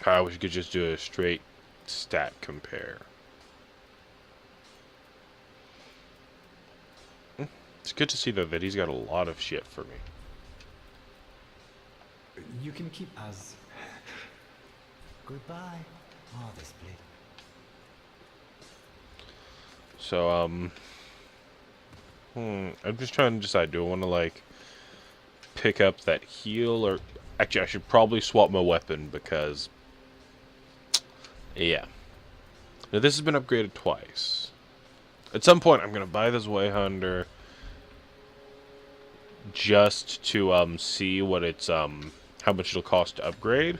I wish we could just do a straight stat compare. It's good to see, though, that he's got a lot of shit for me. You can keep as. Goodbye. Oh, this blade. So, I'm just trying to decide, do I want to, like, pick up that heal, or... Actually, I should probably swap my weapon, because... Yeah. Now, this has been upgraded twice. At some point, I'm going to buy this Wayhunter just to, see what it's, how much it'll cost to upgrade.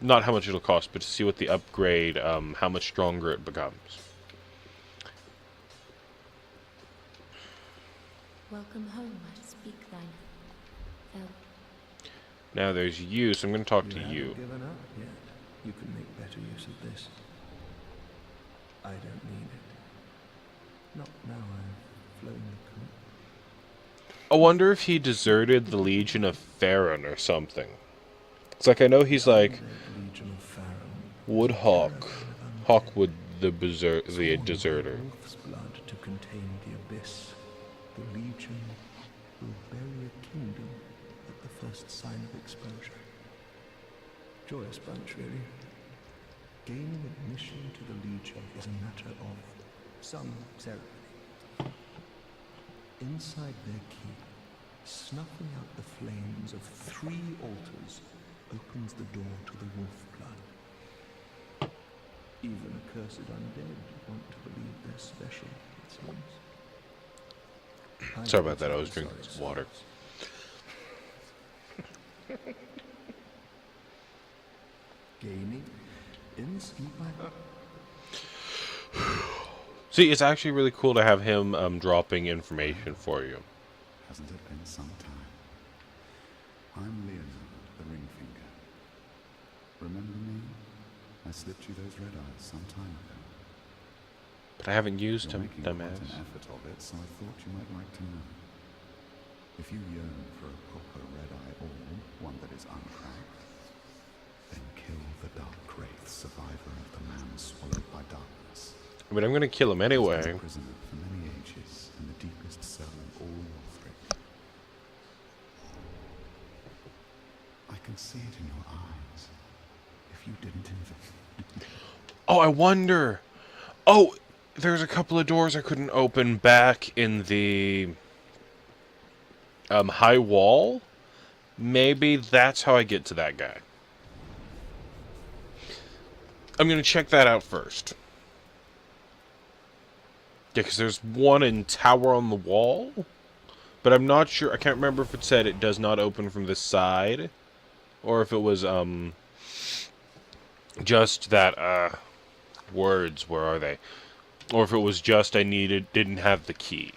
Not how much it'll cost, but to see what the upgrade, how much stronger it becomes. Welcome home, I speak thine. Welp. Now there's you, so I'm going to talk to You you. haven't given up yet. You can make better use of this. I don't need it. Not now I've flown the coop. I wonder if he deserted the Legion of Farron or something. It's like, I know he's like Legion of Farron. Woodhawk, Hawkwood the deserter. Wolf's blood to contain the abyss. The Legion will bury a kingdom at the first sign of exposure. Joyous bunch, really. Gaining admission to the Legion is a matter of some ceremony. Inside their keep, snuffing out the flames of 3 altars opens the door to the wolf blood. Even accursed undead want to believe they're special, it seems. Sorry about that, I was drinking some water. Gaining instant by See, it's actually really cool to have him dropping information for you. Hasn't it been some time? I'm Leonard, the Ringfinger. Remember me? I slipped you those red eyes some time ago. But I haven't used You're him, making quite dumbass. an effort of it, so I thought you might like to know. If you yearn for a proper red-eye orb, one that is uncracked, then kill the Dark Wraith, survivor of the man swallowed by darkness. I mean, I'm going to kill him He's been anyway. a prisoner for many ages in the deepest cell in all Lothric. I can see it in your eyes. If you didn't invade. Oh, I wonder. Oh, there's a couple of doors I couldn't open back in the high wall. Maybe that's how I get to that guy. I'm going to check that out first. Yeah, because there's one in Tower on the Wall. But I'm not sure. I can't remember if it said it does not open from this side. Or if it was, just that, words, where are they? Or if it was just didn't have the key.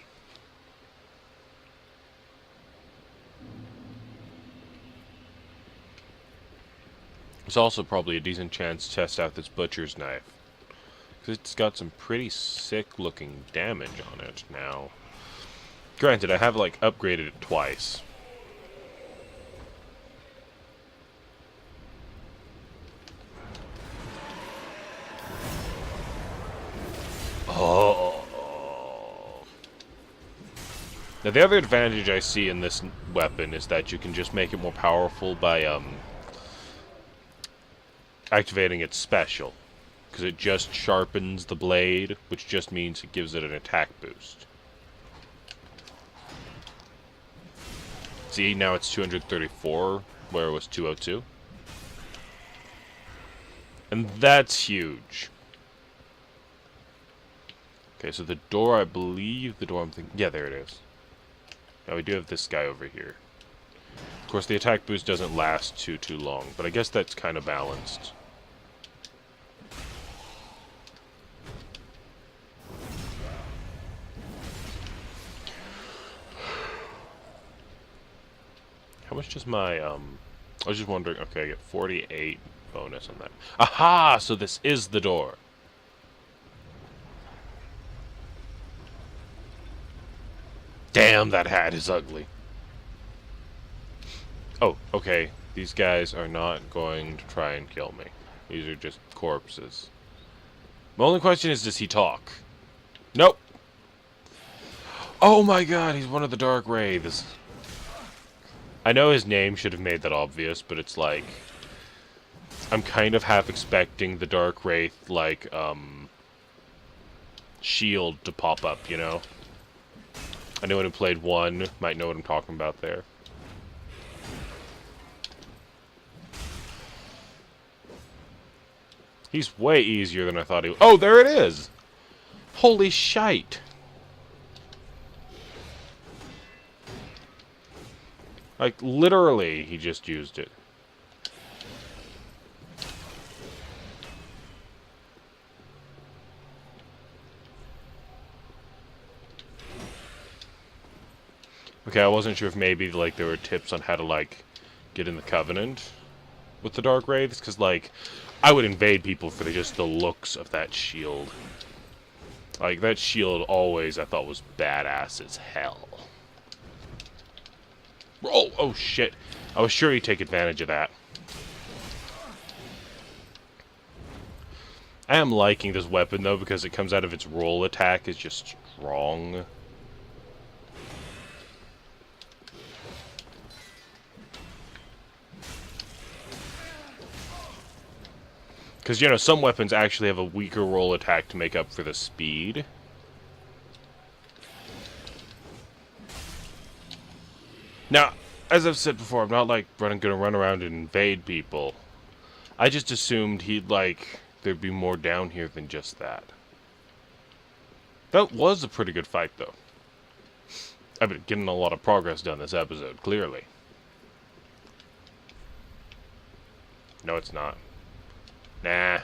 It's also probably a decent chance to test out this butcher's knife. Because it's got some pretty sick looking damage on it now. Granted, I have like upgraded it twice. Oh. Now the other advantage I see in this weapon is that you can just make it more powerful by activating its special. Because it just sharpens the blade, which just means it gives it an attack boost. See, now it's 234, where it was 202. And that's huge. Okay, so the door, I believe, the door I'm thinking... Yeah, there it is. Now we do have this guy over here. Of course, the attack boost doesn't last too long, but I guess that's kind of balanced. How much does my, I was just wondering, okay, I get 48 bonus on that. Aha! So this is the door. Damn, that hat is ugly. Oh, okay. These guys are not going to try and kill me. These are just corpses. My only question is, does he talk? Nope. Oh my god, he's one of the Dark Wraiths. I know his name should have made that obvious, but it's like... I'm kind of half expecting the Dark Wraith, like, shield to pop up, you know? Anyone who played 1 might know what I'm talking about there. He's way easier than I thought he was. Oh, there it is! Holy shite! Like, literally, he just used it. Okay, I wasn't sure if maybe, like, there were tips on how to, like, get in the Covenant with the Dark Wraiths, because, like, I would invade people for just the looks of that shield. Like, that shield always, I thought, was badass as hell. Oh, shit. I was sure he'd take advantage of that. I am liking this weapon, though, because it comes out of its roll attack is just strong. Because, you know, some weapons actually have a weaker roll attack to make up for the speed. Now, as I've said before, I'm not, like, gonna run around and invade people. I just assumed he'd, like, there'd be more down here than just that. That was a pretty good fight, though. I've been getting a lot of progress done this episode, clearly. No, it's not. Nah.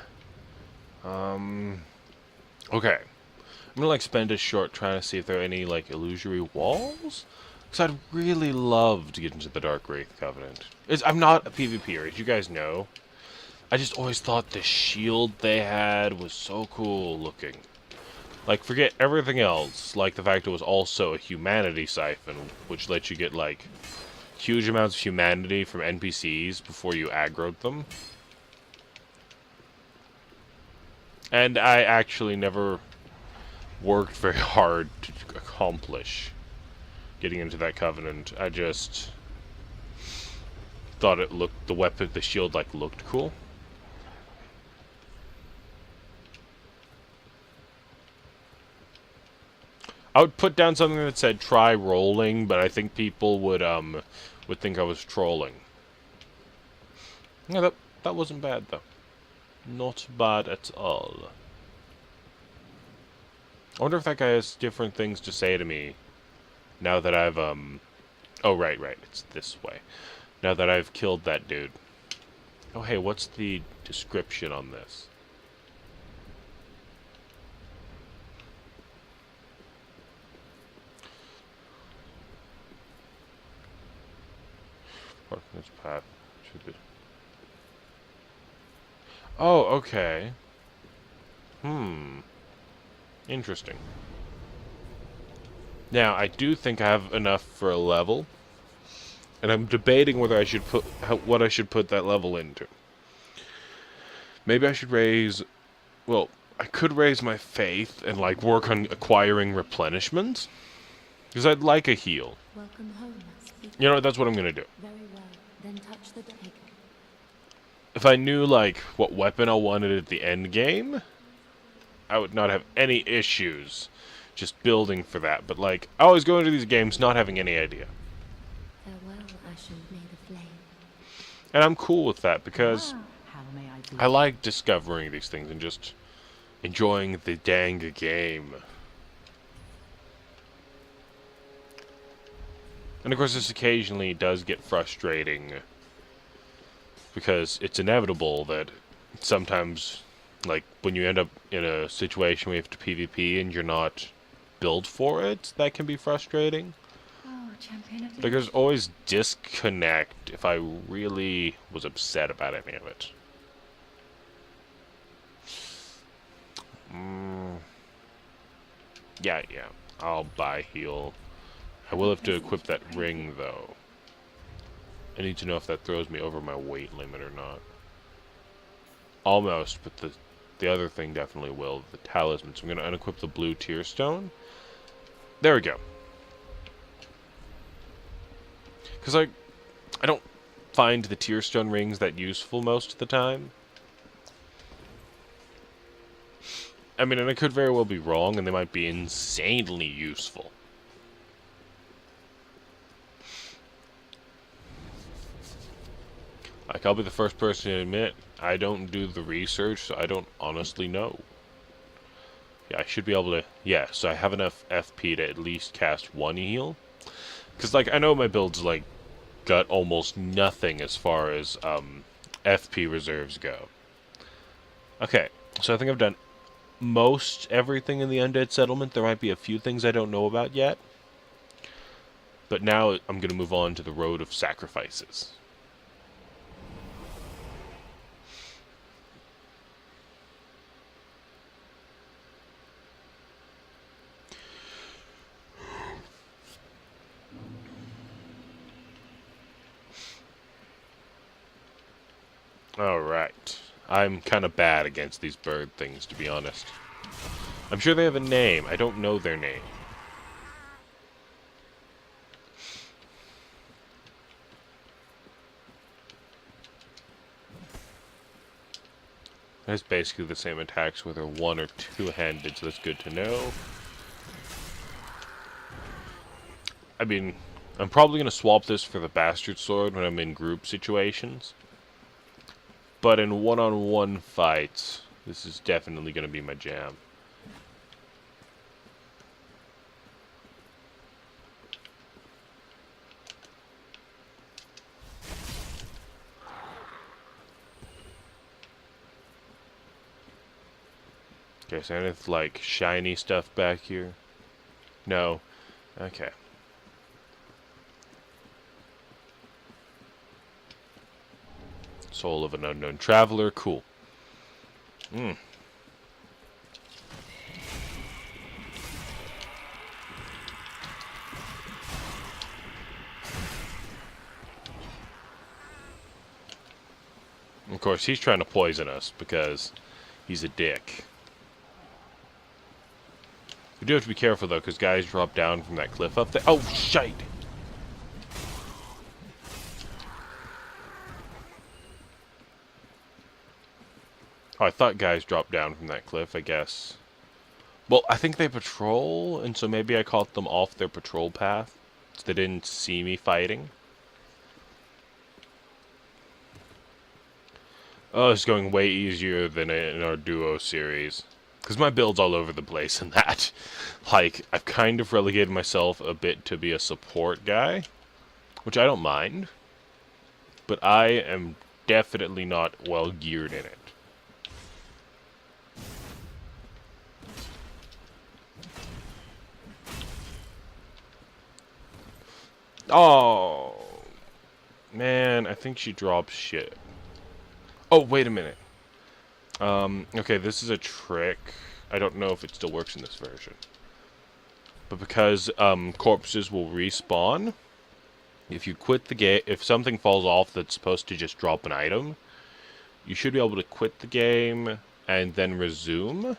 Okay. I'm gonna, like, spend a short trying to see if there are any, like, illusory walls? Because I'd really love to get into the Dark Wraith Covenant. I'm not a PvPer, as you guys know. I just always thought the shield they had was so cool looking. Like, forget everything else, like the fact it was also a humanity siphon, which lets you get, like, huge amounts of humanity from NPCs before you aggroed them. And I actually never worked very hard to accomplish getting into that Covenant. I just thought it looked, the shield, like, looked cool. I would put down something that said try rolling, but I think people would think I was trolling. Yeah, that wasn't bad though. Not bad at all. I wonder if that guy has different things to say to me now that I've oh right, it's this way. Now that I've killed that dude. Oh hey, what's the description on this? This path to the... Oh, okay. Interesting. Now, I do think I have enough for a level, and I'm debating whether I should put what I should put that level into. Maybe I should raise... Well, I could raise my faith and, like, work on acquiring replenishment, because I'd like a heal. Welcome home, speak. You know, that's what I'm gonna do. Very well. Then touch the dagger. If I knew, like, what weapon I wanted at the end game, I would not have any issues just building for that. But, like, I always go into these games not having any idea. Farewell, Ashen, may the flame. And I'm cool with that because How may I be? I like discovering these things and just enjoying the dang game. And of course this occasionally does get frustrating because it's inevitable that sometimes, like, when you end up in a situation where you have to PvP and you're not built for it, that can be frustrating. Oh, champion of the Like, there's always disconnect if I really was upset about any of it. Yeah, I'll buy heal. I will have to equip that ring, though. I need to know if that throws me over my weight limit or not. Almost, but the other thing definitely will. The talisman. So I'm going to unequip the blue tear stone. There we go. Because I don't find the tear stone rings that useful most of the time. I mean, and I could very well be wrong, and they might be insanely useful. Like, I'll be the first person to admit, I don't do the research, so I don't honestly know. Yeah, I should be able to... Yeah, so I have enough FP to at least cast one heal. Because, like, I know my build's, like, got almost nothing as far as, FP reserves go. Okay, so I think I've done most everything in the Undead Settlement. There might be a few things I don't know about yet. But now I'm going to move on to the Road of Sacrifices. Alright. I'm kind of bad against these bird things, to be honest. I'm sure they have a name. I don't know their name. That's basically the same attacks, whether one or two-handed, so that's good to know. I mean, I'm probably going to swap this for the Bastard Sword when I'm in group situations. But in one-on-one fights, this is definitely going to be my jam. Okay, so anything like shiny stuff back here? No. Okay. Soul of an Unknown Traveler. Cool. Of course, he's trying to poison us because he's a dick. We do have to be careful, though, because guys drop down from that cliff up there. Oh, shite! Oh, I thought guys dropped down from that cliff, I guess. Well, I think they patrol, and so maybe I caught them off their patrol path, so they didn't see me fighting. Oh, it's going way easier than in our duo series. Because my build's all over the place in that. Like, I've kind of relegated myself a bit to be a support guy, which I don't mind. But I am definitely not well geared in it. Oh, man, I think she drops shit. Oh, wait a minute. Okay, this is a trick. I don't know if it still works in this version. But because, corpses will respawn, if you quit the game, if something falls off that's supposed to just drop an item, you should be able to quit the game and then resume.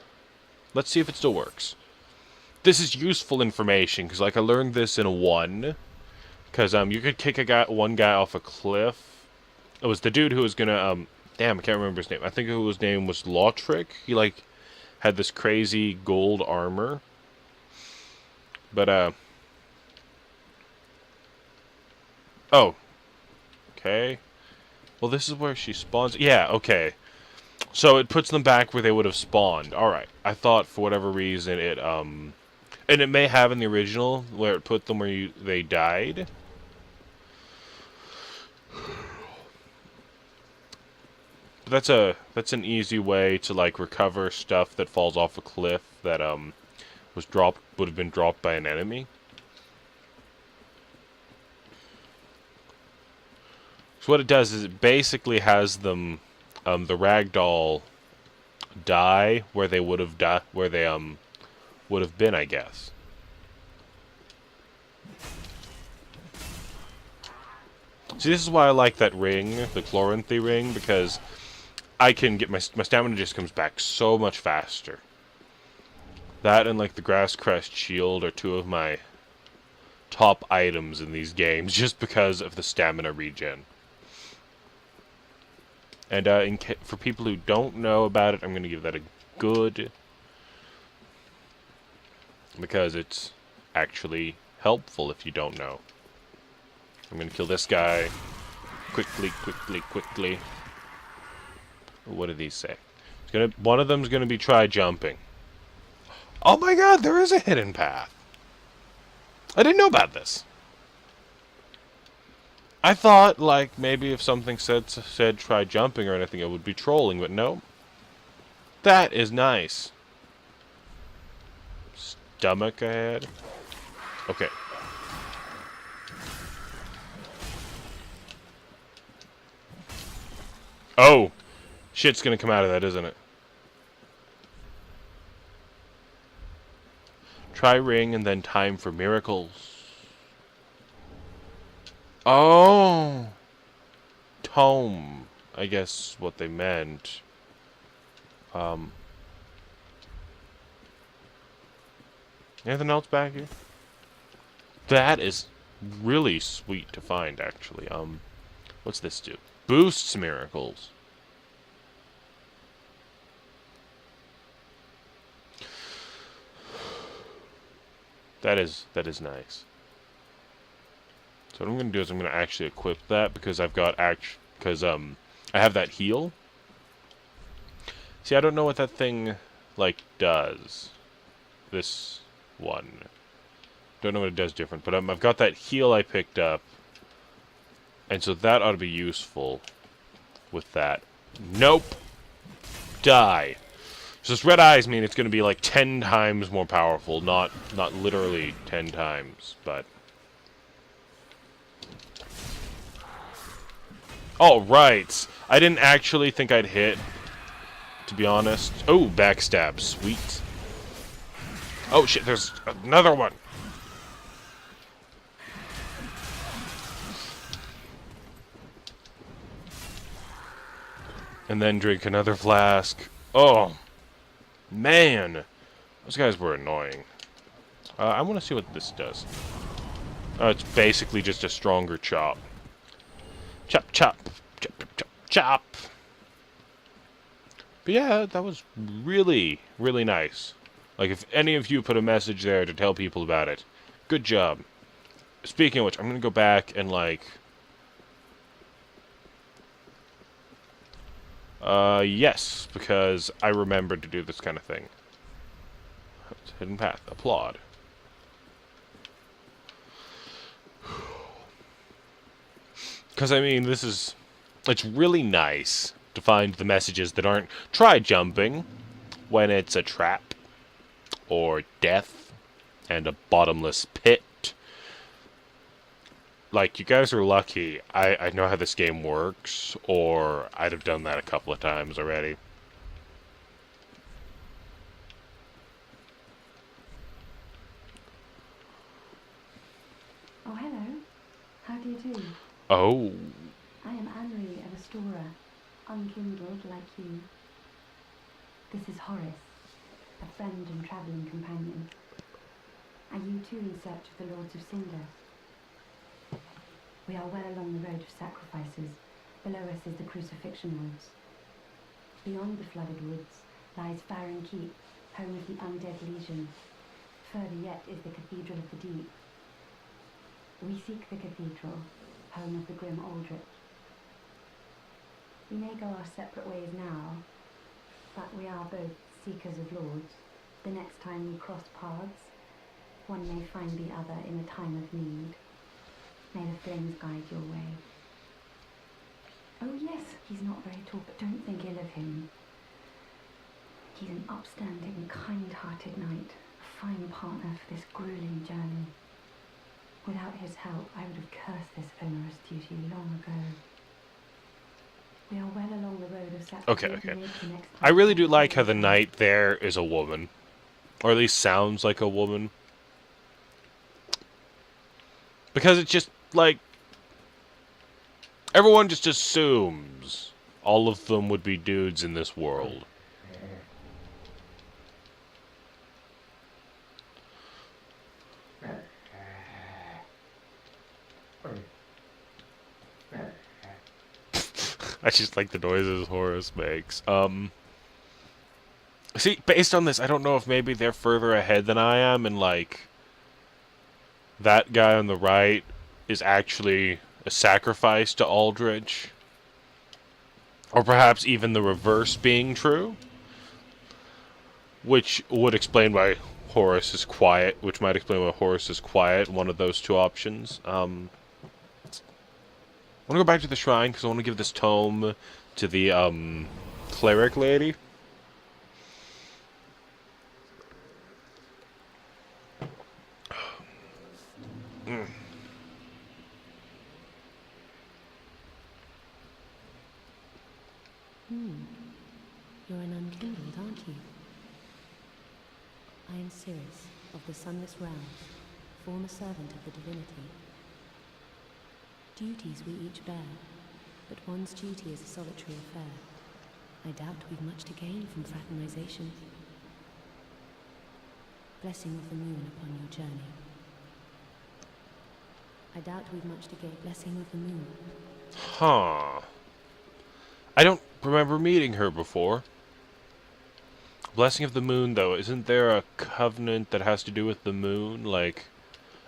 Let's see if it still works. This is useful information, because, like, I learned this in 1. Because, you could kick one guy off a cliff. It was the dude who was gonna, damn, I can't remember his name. I think his name was Lawtrick. He, like, had this crazy gold armor. But, oh. Okay. Well, this is where she spawns. Yeah, okay. So it puts them back where they would have spawned. Alright. I thought, for whatever reason, it, and it may have in the original, where it put them where they died. But that's an easy way to, like, recover stuff that falls off a cliff that would have been dropped by an enemy. So what it does is it basically has them the ragdoll die where they would have would have been, I guess. See, this is why I like that ring, the Chloranthy ring, because I can get my stamina just comes back so much faster. That and like the Grass Crest shield are two of my top items in these games, just because of the stamina regen. And for people who don't know about it, I'm going to give that a good, because it's actually helpful if you don't know. I'm going to kill this guy quickly. What do these say? One of them's going to be try jumping. Oh my god, there is a hidden path. I didn't know about this. I thought, like, maybe if something said try jumping or anything, it would be trolling, but no. That is nice. Stomach ahead. Okay. Oh! Shit's gonna come out of that, isn't it? Try ring and then time for miracles. Oh! Tome. I guess what they meant. Anything else back here? That is really sweet to find, actually. What's this do? Boosts miracles. That is nice. So what I'm gonna do is I'm gonna actually equip that because I've got I have that heal. See, I don't know what that thing like does. This one. Don't know what it does different, but I've got that heal I picked up. And so that ought to be useful with that. Nope. Die. So this red eyes mean it's going to be like 10 times more powerful. Not literally 10 times, but... Oh, right. I didn't actually think I'd hit, to be honest. Oh, backstab. Sweet. Oh, shit, there's another one. And then drink another flask. Oh, man. Those guys were annoying. I want to see what this does. It's basically just a stronger chop. Chop, chop. Chop, chop, chop, chop. But yeah, that was really, really nice. Like, if any of you put a message there to tell people about it, good job. Speaking of which, I'm going to go back and, like... yes, because I remembered to do this kind of thing. Hidden path. Applaud. Because, I mean, it's really nice to find the messages that aren't try jumping when it's a trap, or death, and a bottomless pit. Like, you guys are lucky. I know how this game works, or I'd have done that a couple of times already. Oh, hello. How do you do? Oh. I am Anne-Marie of Astora, unkindled like you. This is Horace, a friend and travelling companion. Are you too in search of the Lords of Cinder? We are well along the road of sacrifices. Below us is the Crucifixion Woods. Beyond the flooded woods lies Farron Keep, home of the Undead Legion. Further yet is the Cathedral of the Deep. We seek the cathedral, home of the grim Aldrich. We may go our separate ways now, but we are both seekers of lords. The next time we cross paths, one may find the other in a time of need. May the flames guide your way. Oh yes, he's not very tall, but don't think ill of him. He's an upstanding, kind-hearted knight, a fine partner for this grueling journey. Without his help, I would have cursed this onerous duty long ago. We are well along the road of sacrifice. Okay. I really do like how the knight there is a woman. Or at least sounds like a woman. Because it's just, like... Everyone just assumes all of them would be dudes in this world. I just like the noises Horus makes. See, based on this, I don't know if maybe they're further ahead than I am, and like that guy on the right is actually a sacrifice to Aldrich. Or perhaps even the reverse being true. Which would explain why Horus is quiet, which might explain why Horus is quiet, one of those two options. I want to go back to the shrine, because I want to give this tome to the, cleric lady. You're an unkindled, aren't you? I am Sirius, of the Sunless Realms, former servant of the divinity. Duties we each bear, but one's duty is a solitary affair. I doubt we've much to gain from fraternization. Blessing of the moon upon your journey. I doubt we've much to gain. Blessing of the moon. Huh. I don't remember meeting her before. Blessing of the Moon, though, isn't there a covenant that has to do with the moon? Like,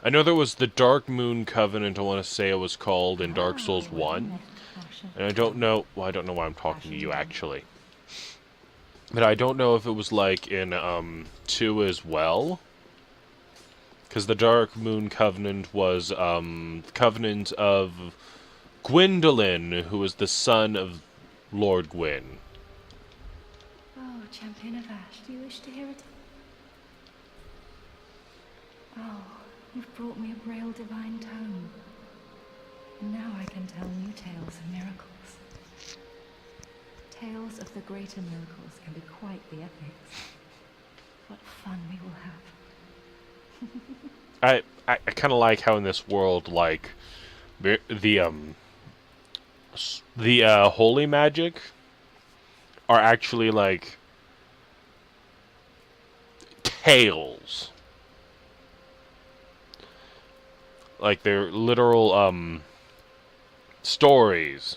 I know there was the Dark Moon Covenant, I want to say it was called, in Dark Souls 1. And I don't know, well, I don't know why I'm talking to you, actually. But I don't know if it was, like, in, 2 as well. Because the Dark Moon Covenant was, the covenant of Gwendolyn, who was the son of Lord Gwyn. Oh, Champion of Ash, do you wish to hear it? Oh, you've brought me a Braille divine tome. And now I can tell new tales of miracles. Tales of the greater miracles can be quite the epics. What fun we will have. I kind of like how in this world, like, the holy magic are actually, like, tales. Like, they're literal, stories.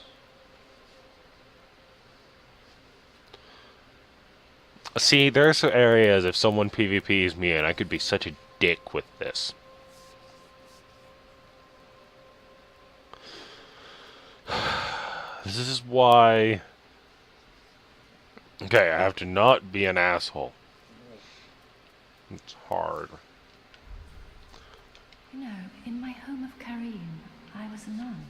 See, there are some areas, if someone PvPs me in, I could be such a dick with this. This is why... Okay, I have to not be an asshole. It's hard. You know, in my home of Karim, I was a nun.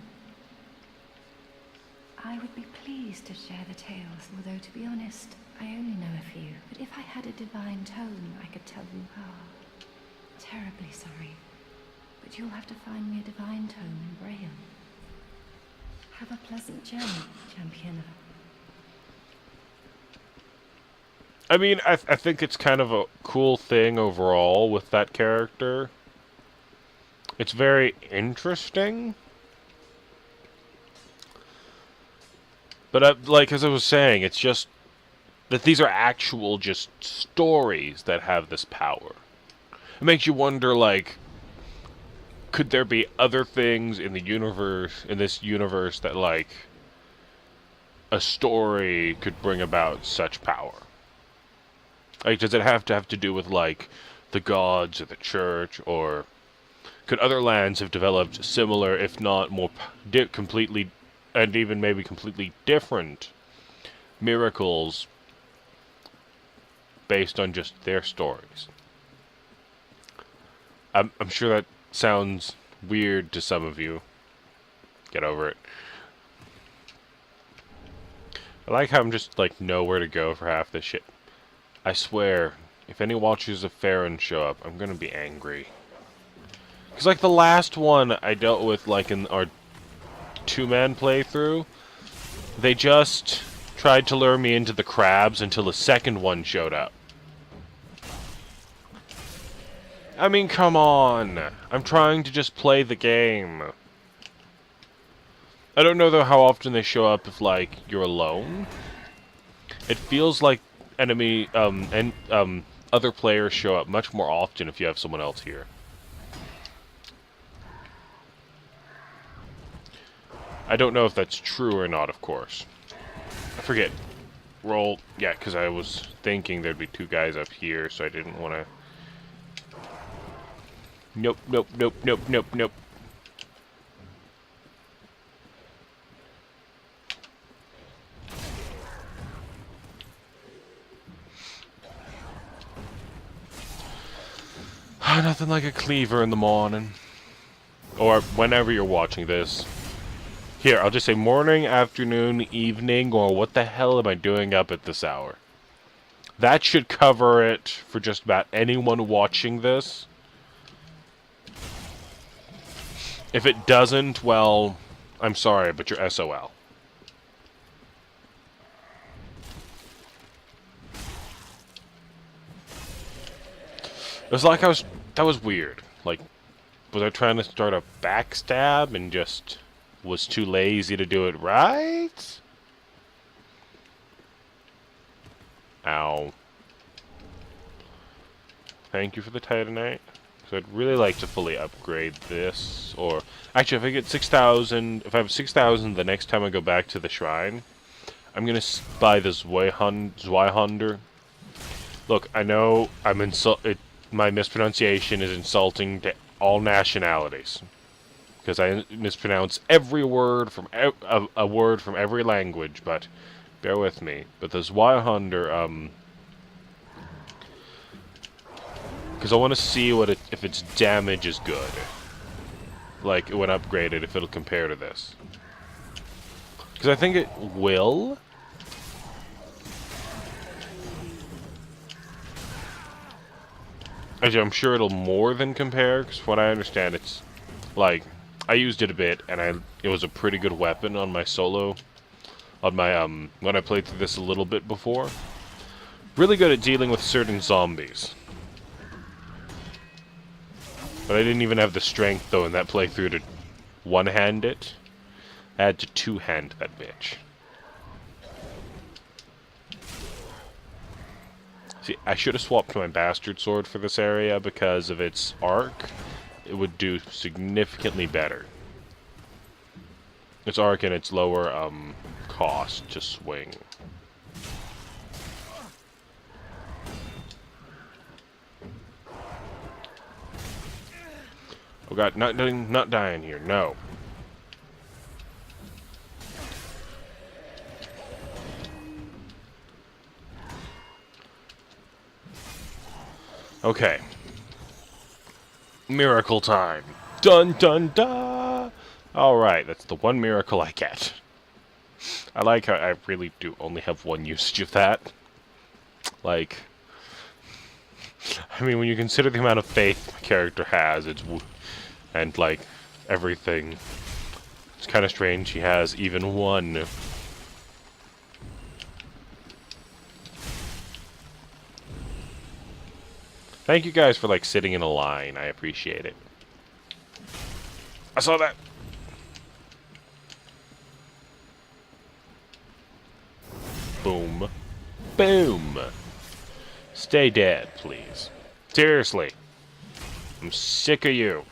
I would be pleased to share the tales, although to be honest, I only know a few. But if I had a divine tome, I could tell you, terribly sorry. But you'll have to find me a divine tome in Braille. Have a pleasant journey, Champion. I mean, I think it's kind of a cool thing overall with that character. It's very interesting. But, like, as I was saying, it's just that these are actual just stories that have this power. It makes you wonder, like, could there be other things in the universe, in this universe, that, like, a story could bring about such power? Like, does it have to do with, like, the gods or the church, or could other lands have developed similar, if not more completely, and even maybe completely different miracles based on just their stories? I'm sure that sounds weird to some of you. Get over it. I like how I'm just, like, nowhere to go for half this shit. I swear, if any Watchers of Farron show up, I'm gonna be angry. Because, like, the last one I dealt with, like, in our two-man playthrough, they just tried to lure me into the crabs until the second one showed up. I mean, come on. I'm trying to just play the game. I don't know, though, how often they show up if, like, you're alone. It feels like enemy, other players show up much more often if you have someone else here. I don't know if that's true or not, of course. I forget. Roll. Yeah, because I was thinking there'd be two guys up here, so I didn't want to... Nope, nope, nope, nope, nope, nope. Nothing like a cleaver in the morning. Or whenever you're watching this. Here, I'll just say morning, afternoon, evening, or what the hell am I doing up at this hour? That should cover it for just about anyone watching this. If it doesn't, well, I'm sorry, but you're SOL. It was like that was weird. Like, was I trying to start a backstab and just was too lazy to do it right? Ow. Thank you for the Titanite. So I'd really like to fully upgrade this, or... Actually, if I get 6,000... If I have 6,000 the next time I go back to the shrine, I'm gonna buy this Zweihander. Look, I know my mispronunciation is insulting to all nationalities. Because I mispronounce every word from... a word from every language, but... Bear with me. But the Zweihander, because I want to see if its damage is good. Like, when upgraded, if it'll compare to this. Because I think it will. Actually, I'm sure it'll more than compare, because from what I understand, it's... Like, I used it a bit, and it was a pretty good weapon on my solo... On my, when I played through this a little bit before. Really good at dealing with certain zombies. But I didn't even have the strength, though, in that playthrough to one-hand it. I had to two-hand that bitch. See, I should have swapped my bastard sword for this area because of its arc. It would do significantly better. Its arc and its lower, cost to swing. Oh god, not dying here, no. Okay. Miracle time. Dun dun dun! Alright, that's the one miracle I get. I like how I really do only have one usage of that. Like... I mean, when you consider the amount of faith my character has, and, like, everything, it's kind of strange he has even one. Thank you guys for, like, sitting in a line. I appreciate it. I saw that! Boom. Boom! Stay dead, please. Seriously. I'm sick of you.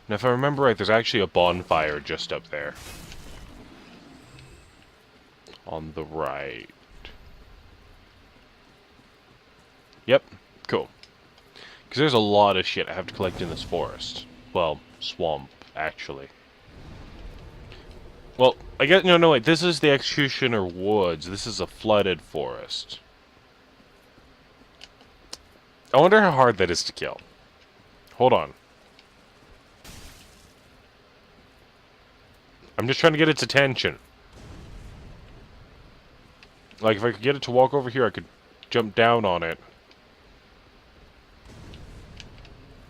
Now, if I remember right, there's actually a bonfire just up there. On the right. Yep. Cool. Because there's a lot of shit I have to collect in this forest. Well, swamp, actually. Well, I guess... No, wait. This is the Executioner Woods. This is a flooded forest. I wonder how hard that is to kill. Hold on. I'm just trying to get its attention. Like, if I could get it to walk over here, I could jump down on it.